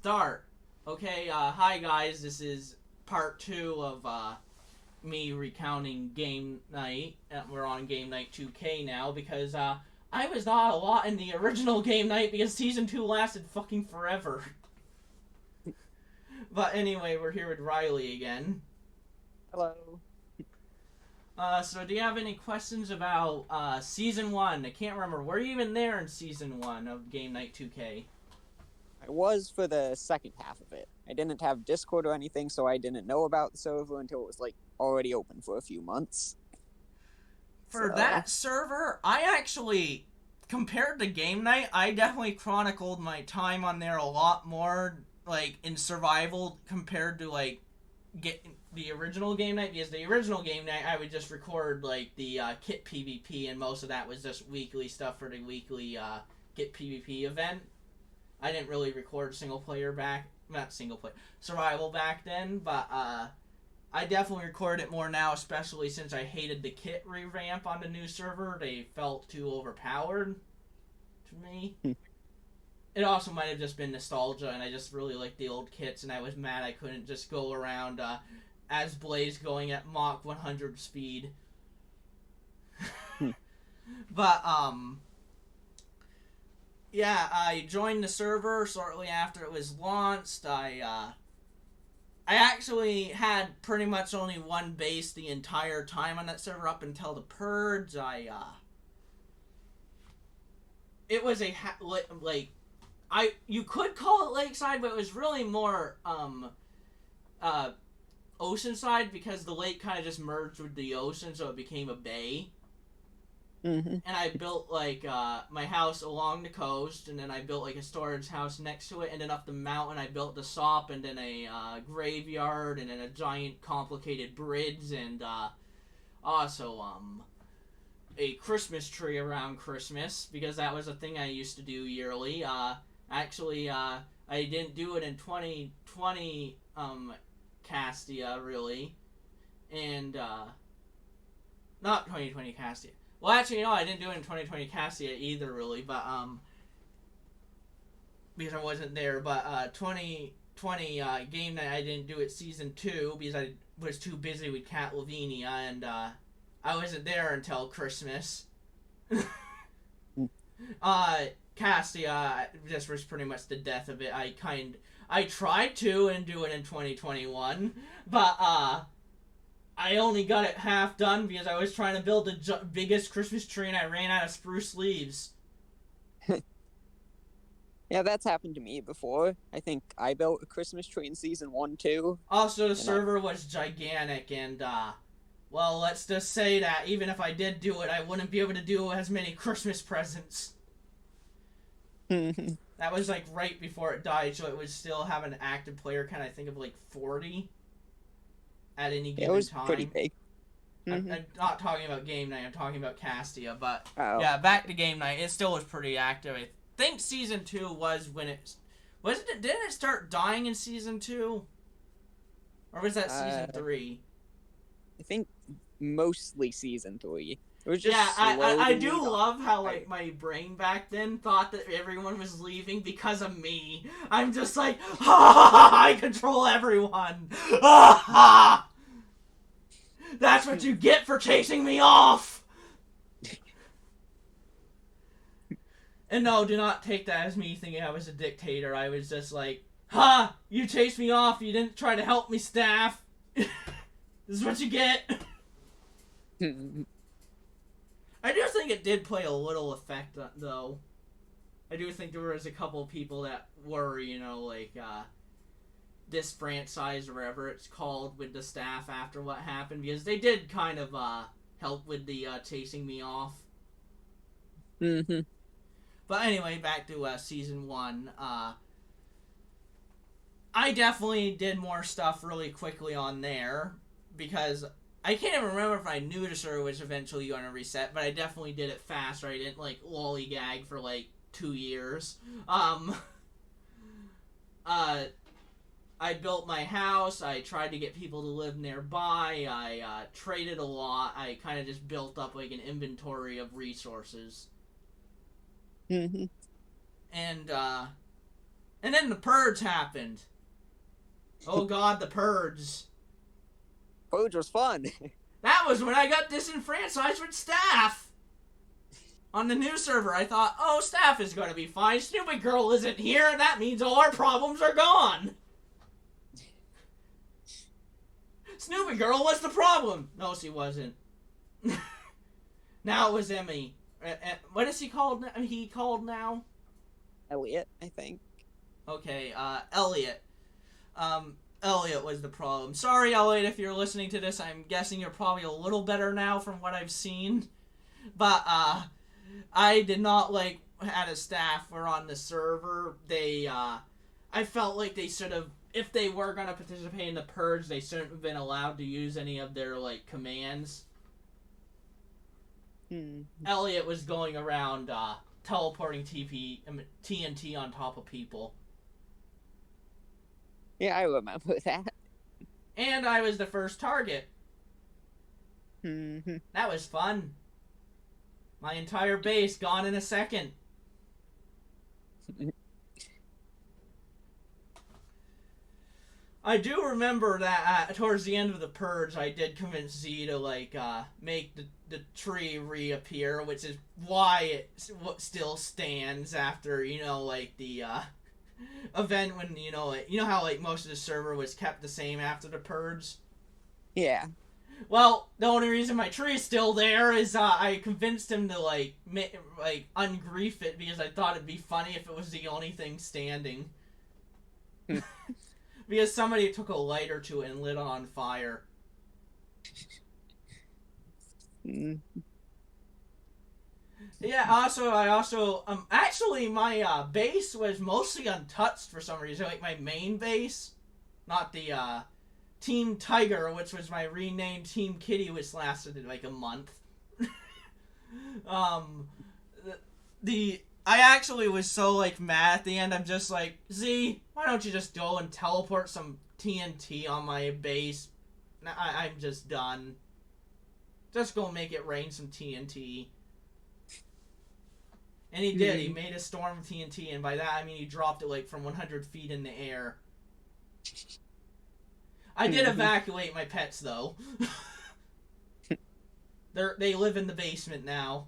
Start. Okay, hi guys, this is part two of me recounting game night. We're on game night 2K now because I was not a lot in the original game night because season 2 lasted fucking forever. But anyway, we're here with Riley again. Hello. So do you have any questions about season 1? I can't remember. Were you even there in season 1 of game night 2K? I was for the second half of it. I didn't have Discord or anything, so I didn't know about the server until it was like already open for a few months. For So, that server, I actually, compared to game night, I definitely chronicled my time on there a lot more, like in survival compared to like get the original game night. Because the original game night, I would just record like the kit PvP, and most of that was just weekly stuff for the weekly kit PvP event. I didn't really record single player back, not single player survival back then, but I definitely record it more now, especially since I hated the kit revamp on the new server. They felt too overpowered to me. It also might have just been nostalgia, and I just really liked the old kits, and I was mad I couldn't just go around as Blaze going at Mach 100 speed. But, yeah, I joined the server shortly after it was launched. I actually had pretty much only one base the entire time on that server up until the purge. It was a like I you could call it lakeside, but it was really more uh oceanside because the lake kind of just merged with the ocean, so it became a bay. hmm And I built like my house along the coast, and then I built like a storage house next to it, and then up the mountain I built the sop, and then a graveyard, and then a giant complicated bridge, and also a Christmas tree around Christmas because that was a thing I used to do yearly. Actually, I didn't do it in 2020 Castia really, and not 2020 Castia. Well, actually, no, I didn't do it in 2020 Cassia either, really, but because I wasn't there. But 2020 game night, I didn't do it season two because I was too busy with Cat Lavinia, and I wasn't there until Christmas. uh, Cassia just was pretty much the death of it. I tried to and do it in 2021, but I only got it half done because I was trying to build the biggest Christmas tree and I ran out of spruce leaves. yeah, that's happened to me before. I think I built a Christmas tree in season one too, Also, the and I server was gigantic, and well, let's just say that even if I did do it, I wouldn't be able to do as many Christmas presents. it That was like right before it died, so it would still have an active player count. I think of like 40 at any given was pretty time. big. I'm not talking about game night. I'm talking about Castia. But Oh, yeah, back to game night. It still was pretty active. I think season two was when it was. It didn't it start dying in season two, or was that season uh, three? I think mostly season three. It was Yeah, just I slowly do love how like dying. my brain back then thought that everyone was leaving because of me. I'm just like, I control everyone. That's what you get for chasing me off. And no, do not take that as me thinking I was a dictator. I was just like, ha! You chased me off. You didn't try to help me, staff. This is what you get. I do think it did play a little effect, though. I do think there was a couple of people that were, like, disfranchised or whatever it's called with the staff after what happened because they did kind of, help with the, chasing me off. hmm But anyway, back to, season one. I definitely did more stuff really quickly on there because I can't even remember if I knew the server was eventually going to reset, but I definitely did it faster. I didn't like lollygag for like 2 years. Um, uh, I built my house. I tried to get people to live nearby. I traded a lot. I kind of just built up like an inventory of resources. hmm And And then the purge happened. Oh god, the purge. Purge was fun. That was when I got disenfranchised with staff. On the new server, I thought, oh, staff is going to be fine. Stupid girl isn't here, and that means all our problems are gone. Snoopy girl was the problem. No, she wasn't. Now it was Emmy. What is he called? He called now? Elliot, I think. Okay, Elliot. Elliot was the problem. Sorry, Elliot, if you're listening to this. I'm guessing you're probably a little better now from what I've seen. But, I did not like had a staff were on the server. I felt like they should have, if they were going to participate in the purge, they shouldn't have been allowed to use any of their, like, commands. Elliot was going around, teleporting TNT on top of people. Yeah, I remember that. And I was the first target. That was fun. My entire base gone in a second. I do remember that towards the end of the purge, I did convince Z to like make the tree reappear, which is why it still stands after like the event when how like most of the server was kept the same after the purge. Yeah. Well, the only reason my tree is still there is I convinced him to like ungrief it because I thought it'd be funny if it was the only thing standing. Because somebody took a lighter to it and lit it on fire. Yeah, actually my base was mostly untouched for some reason. Like my main base, not the Team Tiger, which was my renamed Team Kitty, which lasted like a month. I actually was so like mad at the end. I'm just like, Z, why don't you just go and teleport some TNT on my base? I'm just done. Just go make it rain some TNT. And he did. He made a storm of TNT, and by that I mean he dropped it like from 100 feet in the air. I did evacuate my pets though. They live in the basement now.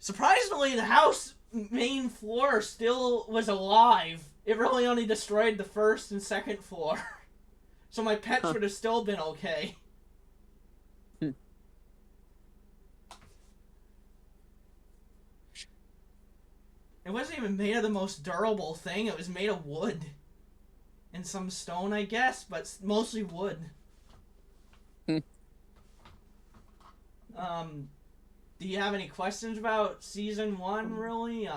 Surprisingly, the house main floor still was alive. It really only destroyed the first and second floor. So my pets would have still been okay. It wasn't even made of the most durable thing. It was made of wood. And some stone, I guess, but mostly wood. Do you have any questions about Season 1, really?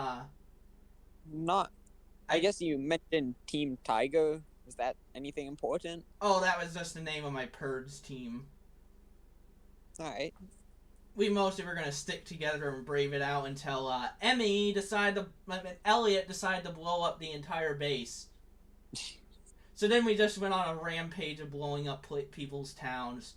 Not... I guess you mentioned Team Tiger. Is that anything important? Oh, that was just the name of my Purge team. Alright. We mostly were going to stick together and brave it out until Elliot decided to blow up the entire base. So then we just went on a rampage of blowing up people's towns.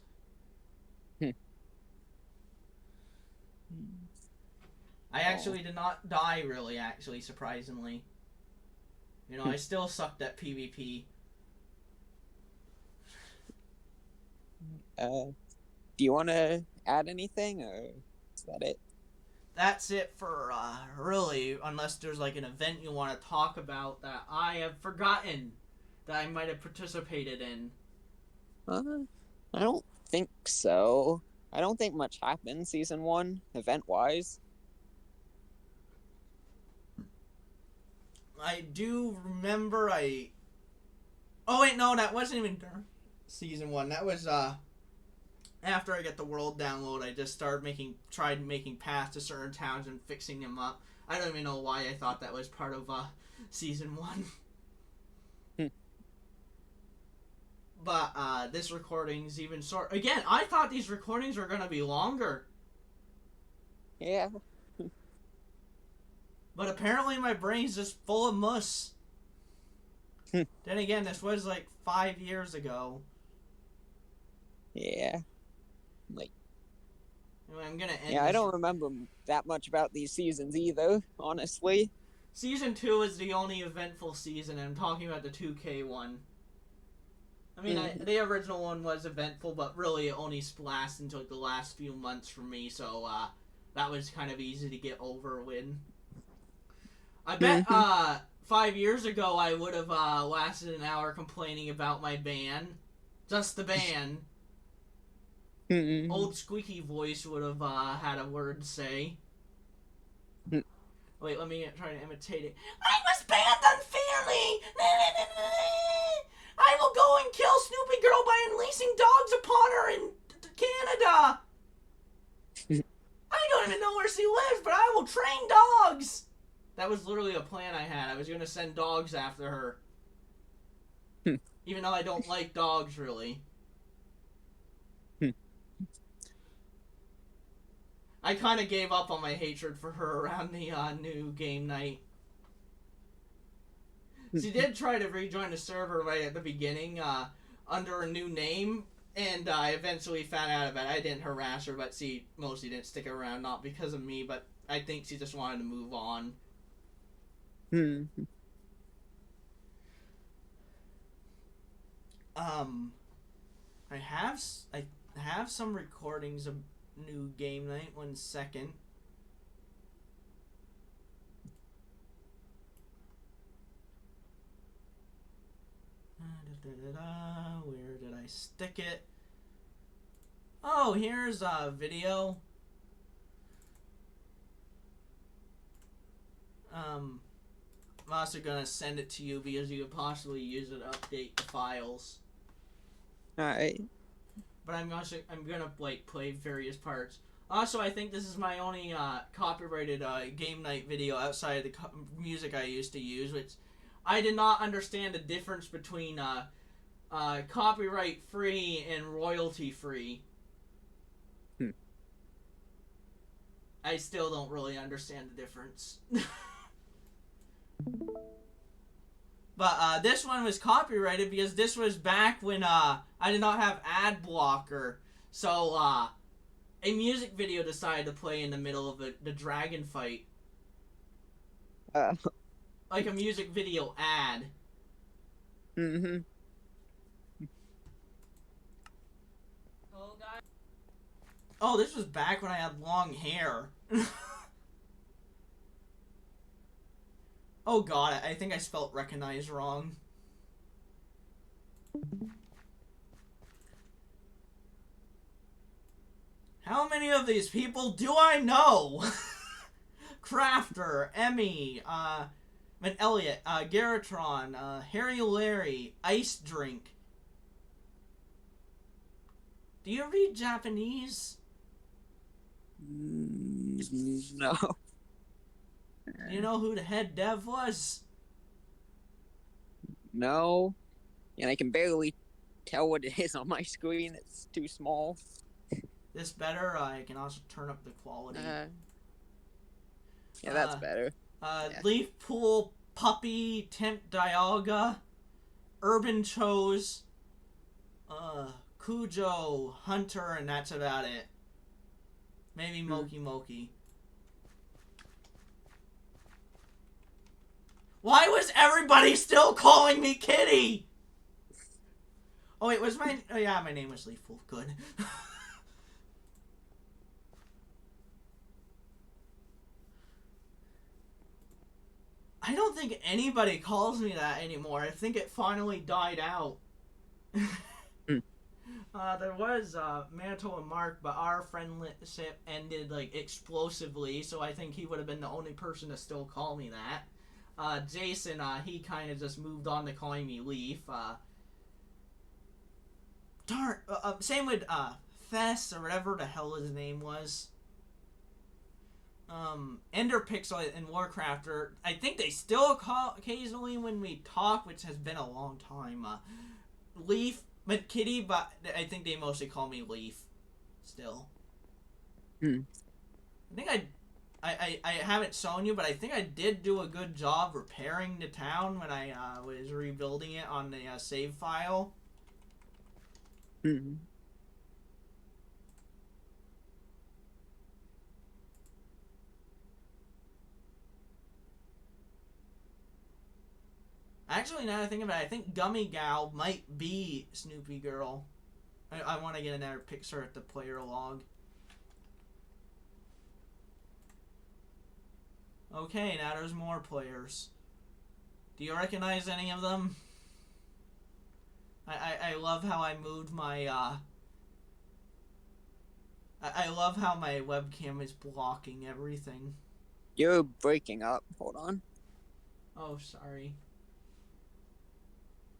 I actually did not die, really, surprisingly. I still sucked at PvP. Do you want to add anything, or is that it? That's it for, really, unless there's, like, an event you want to talk about that I have forgotten that I might have participated in. I don't think so. I don't think much happened Season 1, event-wise. I do remember Oh, wait, no, that wasn't even Season 1. That was, after I got the world download, I just tried making paths to certain towns and fixing them up. I don't even know why I thought that was part of, Season 1. But, this recording's even short. Again, I thought these recordings were gonna be longer. Yeah. But apparently my brain's just full of muss. Then again, this was like 5 years ago. Yeah. Like, I'm gonna end Yeah, I this. don't remember that much about these seasons either, honestly. Season 2 is the only eventful season, and I'm talking about the 2K one. I mean, Mm-hmm. the original one was eventful, but really it only splashed into like, the last few months for me, so that was kind of easy to get over with. I bet Mm-hmm. 5 years ago I would have lasted an hour complaining about my band. Just the band. Mm-hmm. Old squeaky voice would have had a word to say. Wait, let me try to imitate it. I was banned unfairly! I will go and kill Snoopy Girl by unleashing dogs upon her in Canada! I don't even know where she lives, but I will train dogs! That was literally a plan I had. I was gonna send dogs after her. Even though I don't like dogs, really. I kind of gave up on my hatred for her around the new game night. She did try to rejoin the server right at the beginning under a new name, and I eventually found out about it. I didn't harass her, but she mostly didn't stick around, not because of me, but I think she just wanted to move on. Mm-hmm. Um, I have some recordings of new game night. 1 second. Where did I stick it? Oh, here's a video. I'm also gonna send it to you because you could possibly use it to update the files. Alright. But I'm gonna like play various parts. Also, I think this is my only copyrighted game night video outside of the music I used to use, which I did not understand the difference between copyright free and royalty free. I still don't really understand the difference. But this one was copyrighted because this was back when I did not have ad blocker. So a music video decided to play in the middle of the dragon fight. Uh, Like a music video ad. mm-hmm. Oh, this was back when I had long hair. Oh god, I think I spelt recognize wrong. How many of these people do I know? Crafter, Emmy, Elliot, Garatron, Harry Larry, Ice Drink. Do you read Japanese? No. Do you know who the head dev was? No. And I can barely tell what it is on my screen. It's too small. This better? I can also turn up the quality. Yeah, that's better. Yeah. Leaf Pool, Puppy, Temp Dialga, Urban Chose, Cujo, Hunter, and that's about it. Maybe Moki Moki. Why was everybody still calling me Kitty? Oh wait, was my... Oh yeah, my name was Leafpool. Good. I don't think anybody calls me that anymore. I think it finally died out. There was Mantle and Mark, but our friendship ended like explosively, so I think he would have been the only person to still call me that. Jason, he kind of just moved on to calling me Leaf. Darn. Same with Fess or whatever the hell his name was. Ender Pixel and Warcrafter. I think they still call occasionally when we talk, which has been a long time. Leaf, Kitty, but I think they mostly call me Leaf. Still. I think I haven't shown you, but I think I did do a good job repairing the town when I was rebuilding it on the save file. Actually, now that I think about it, I think Gummy Gal might be Snoopy Girl. I want to get another picture at the player log. Okay, now there's more players. Do you recognize any of them? I love how I moved my, I love how my webcam is blocking everything. You're breaking up. Hold on. Oh, sorry.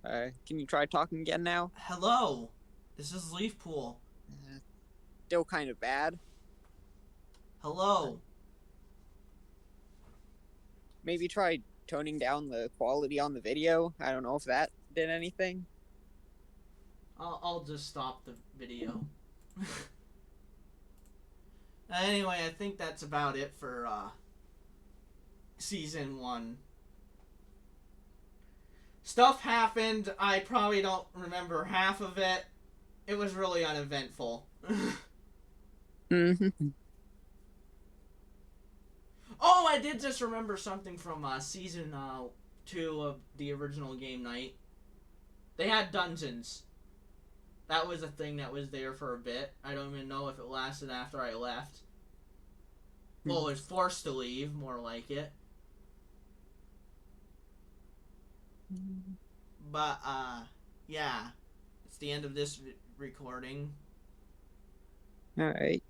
Can you try talking again now? Hello! This is Leafpool. Still kind of bad. Hello! Maybe try toning down the quality on the video. I don't know if that did anything. I'll just stop the video. Anyway, I think that's about it for, Season 1. Stuff happened. I probably don't remember half of it. It was really uneventful. Mm-hmm. Oh, I did just remember something from Season 2 of the original game night. They had dungeons. That was a thing that was there for a bit. I don't even know if it lasted after I left. Well, I was forced to leave, more like it. But, yeah. It's the end of this recording. All right.